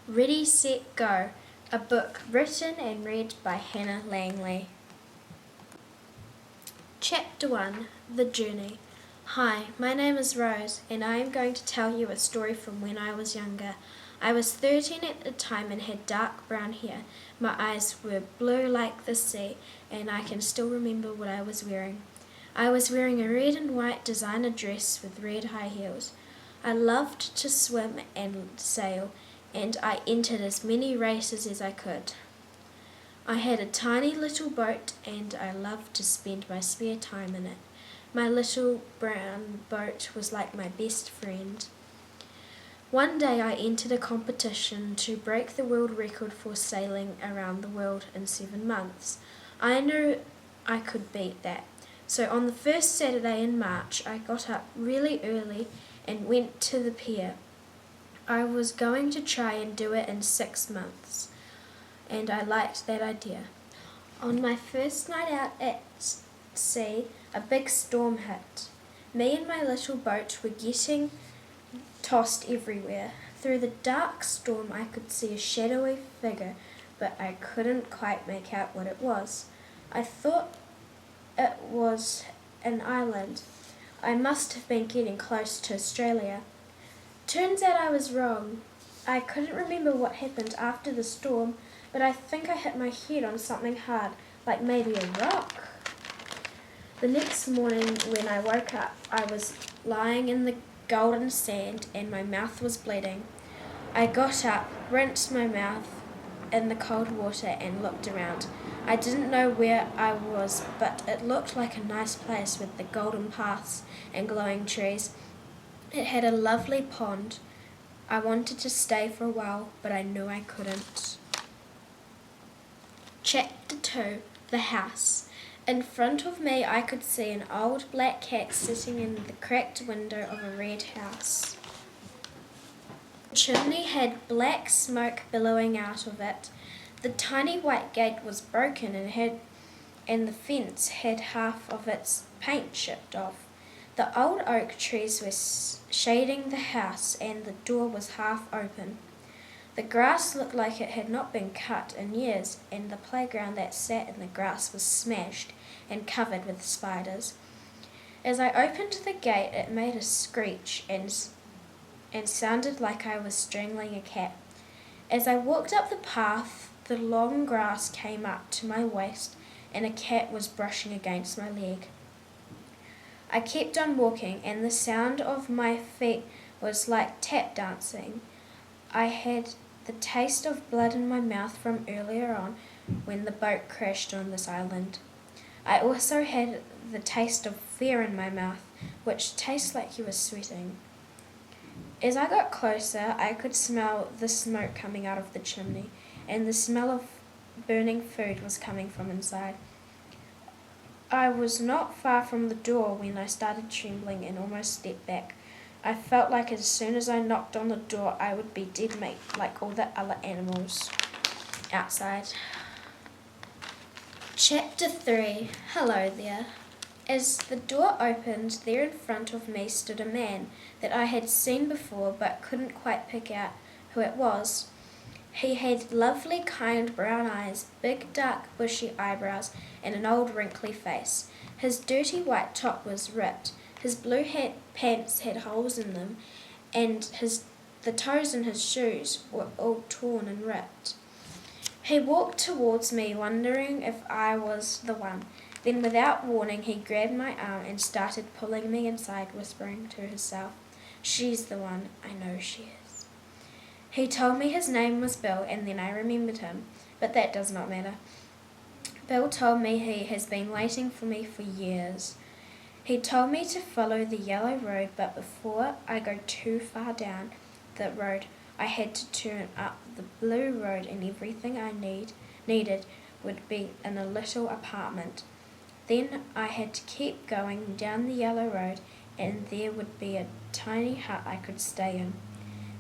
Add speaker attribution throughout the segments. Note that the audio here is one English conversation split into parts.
Speaker 1: Ready, Set, Go, a book written and read by Hannah Langley. Chapter 1, The Journey. Hi, my name is Rose, and I am going to tell you a story from when I was younger. I was 13 at the time and had dark brown hair. My eyes were blue like the sea, and I can still remember what I was wearing. I was wearing a red and white designer dress with red high heels. I loved to swim and sail, and I entered as many races as I could. I had a tiny little boat, and I loved to spend my spare time in it. My little brown boat was like my best friend. One day I entered a competition to break the world record for sailing around the world in 7 months. I knew I could beat that. So on the first Saturday in March, I got up really early and went to the pier. I was going to try and do it in 6 months, and I liked that idea. On my first night out at sea, a big storm hit. Me and my little boat were getting tossed everywhere. Through the dark storm I could see a shadowy figure, but I couldn't quite make out what it was. I thought it was an island. I must have been getting close to Australia. Turns out I was wrong. I couldn't remember what happened after the storm, but I think I hit my head on something hard, like maybe a rock. The next morning when I woke up, I was lying in the golden sand and my mouth was bleeding. I got up, rinsed my mouth in the cold water and looked around. I didn't know where I was, but it looked like a nice place with the golden paths and glowing trees. It had a lovely pond. I wanted to stay for a while, but I knew I couldn't. Chapter 2, The House. In front of me I could see an old black cat sitting in the cracked window of a red house. The chimney had black smoke billowing out of it. The tiny white gate was broken and the fence had half of its paint chipped off. The old oak trees were shading the house and the door was half open. The grass looked like it had not been cut in years, and the playground that sat in the grass was smashed and covered with spiders. As I opened the gate, it made a screech and sounded like I was strangling a cat. As I walked up the path, the long grass came up to my waist, and a cat was brushing against my leg. I kept on walking, and the sound of my feet was like tap dancing. I had the taste of blood in my mouth from earlier on when the boat crashed on this island. I also had the taste of fear in my mouth, which tastes like you were sweating. As I got closer, I could smell the smoke coming out of the chimney, and the smell of burning food was coming from inside. I was not far from the door when I started trembling and almost stepped back. I felt like as soon as I knocked on the door, I would be dead meat like all the other animals outside. Chapter 3, Hello There. As the door opened, there in front of me stood a man that I had seen before but couldn't quite pick out who it was. He had lovely, kind brown eyes, big, dark, bushy eyebrows, and an old, wrinkly face. His dirty white top was ripped. His blue pants had holes in them, and the toes in his shoes were all torn and ripped. He walked towards me, wondering if I was the one. Then, without warning, he grabbed my arm and started pulling me inside, whispering to himself, "She's the one, I know she is." He told me his name was Bill, and then I remembered him, but that does not matter. Bill told me he has been waiting for me for years. He told me to follow the yellow road, but before I go too far down the road, I had to turn up the blue road, and everything I needed would be in a little apartment. Then I had to keep going down the yellow road, and there would be a tiny hut I could stay in.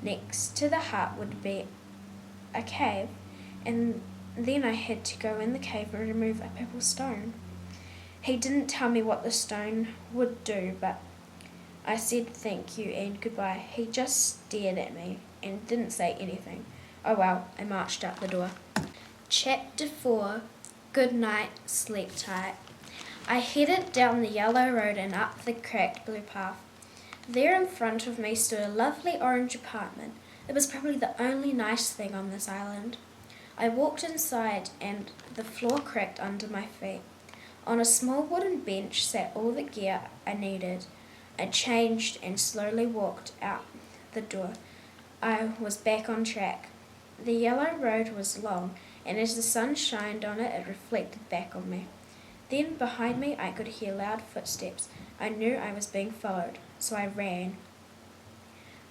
Speaker 1: Next to the hut would be a cave, and then I had to go in the cave and remove a purple stone. He didn't tell me what the stone would do, but I said thank you and goodbye. He just stared at me and didn't say anything. Oh well, I marched out the door. Chapter 4. Good night, sleep tight. I headed down the yellow road and up the cracked blue path. There in front of me stood a lovely orange apartment. It was probably the only nice thing on this island. I walked inside and the floor cracked under my feet. On a small wooden bench sat all the gear I needed. I changed and slowly walked out the door. I was back on track. The yellow road was long, and as the sun shined on it, it reflected back on me. Then behind me I could hear loud footsteps. I knew I was being followed, so I ran.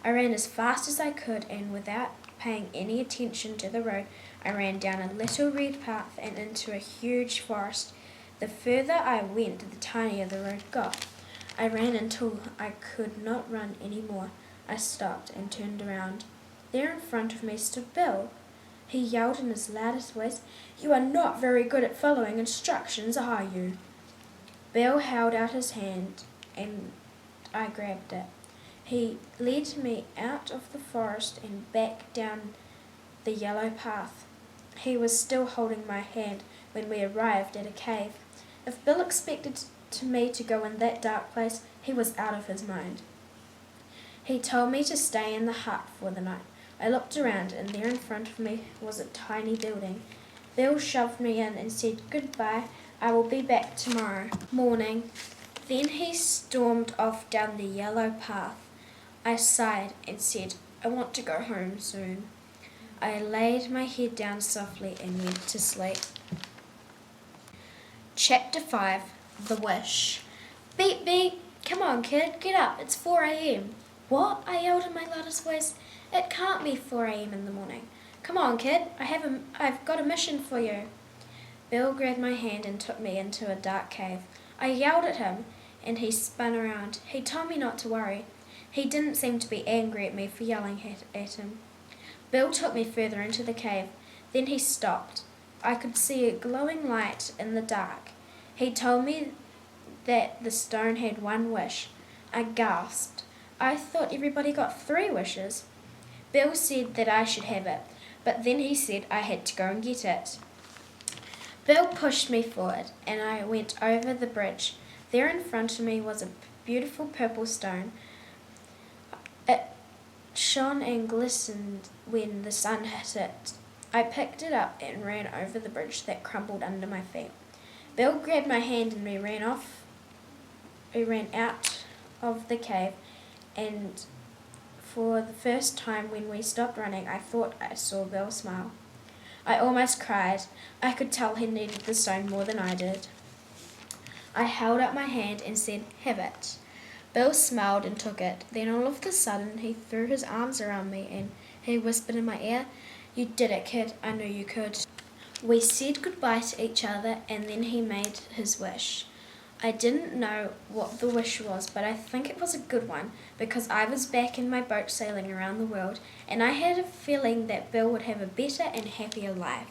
Speaker 1: I ran as fast as I could, and without paying any attention to the road, I ran down a little red path and into a huge forest. The further I went, the tinier the road got. I ran until I could not run any more. I stopped and turned around. There in front of me stood Bill. He yelled in his loudest voice, "You are not very good at following instructions, are you?" Bill held out his hand and I grabbed it. He led me out of the forest and back down the yellow path. He was still holding my hand when we arrived at a cave. If Bill expected me to go in that dark place, he was out of his mind. He told me to stay in the hut for the night. I looked around, and there in front of me was a tiny building. Bill shoved me in and said, "Goodbye, I will be back tomorrow morning." Then he stormed off down the yellow path. I sighed and said, "I want to go home soon." I laid my head down softly and went to sleep. Chapter 5. The Wish. "Beep, beep. Come on, kid, get up. It's 4 a.m. "What?" I yelled in my loudest voice. "It can't be 4 a.m. in the morning. Come on, kid. I've got a mission for you." Bill grabbed my hand and took me into a dark cave. I yelled at him, and he spun around. He told me not to worry. He didn't seem to be angry at me for yelling at him. Bill took me further into the cave. Then he stopped. I could see a glowing light in the dark. He told me that the stone had 1 wish. I gasped. I thought everybody got 3 wishes. Bill said that I should have it, but then he said I had to go and get it. Bill pushed me forward, and I went over the bridge. There in front of me was a beautiful purple stone. It shone and glistened when the sun hit it. I picked it up and ran over the bridge that crumbled under my feet. Bill grabbed my hand and we ran out of the cave, and for the first time when we stopped running, I thought I saw Bill smile. I almost cried. I could tell he needed the stone more than I did. I held up my hand and said, "Have it." Bill smiled and took it. Then all of a sudden he threw his arms around me and he whispered in my ear, "You did it, kid. I knew you could." We said goodbye to each other, and then he made his wish. I didn't know what the wish was, but I think it was a good one because I was back in my boat sailing around the world, and I had a feeling that Bill would have a better and happier life.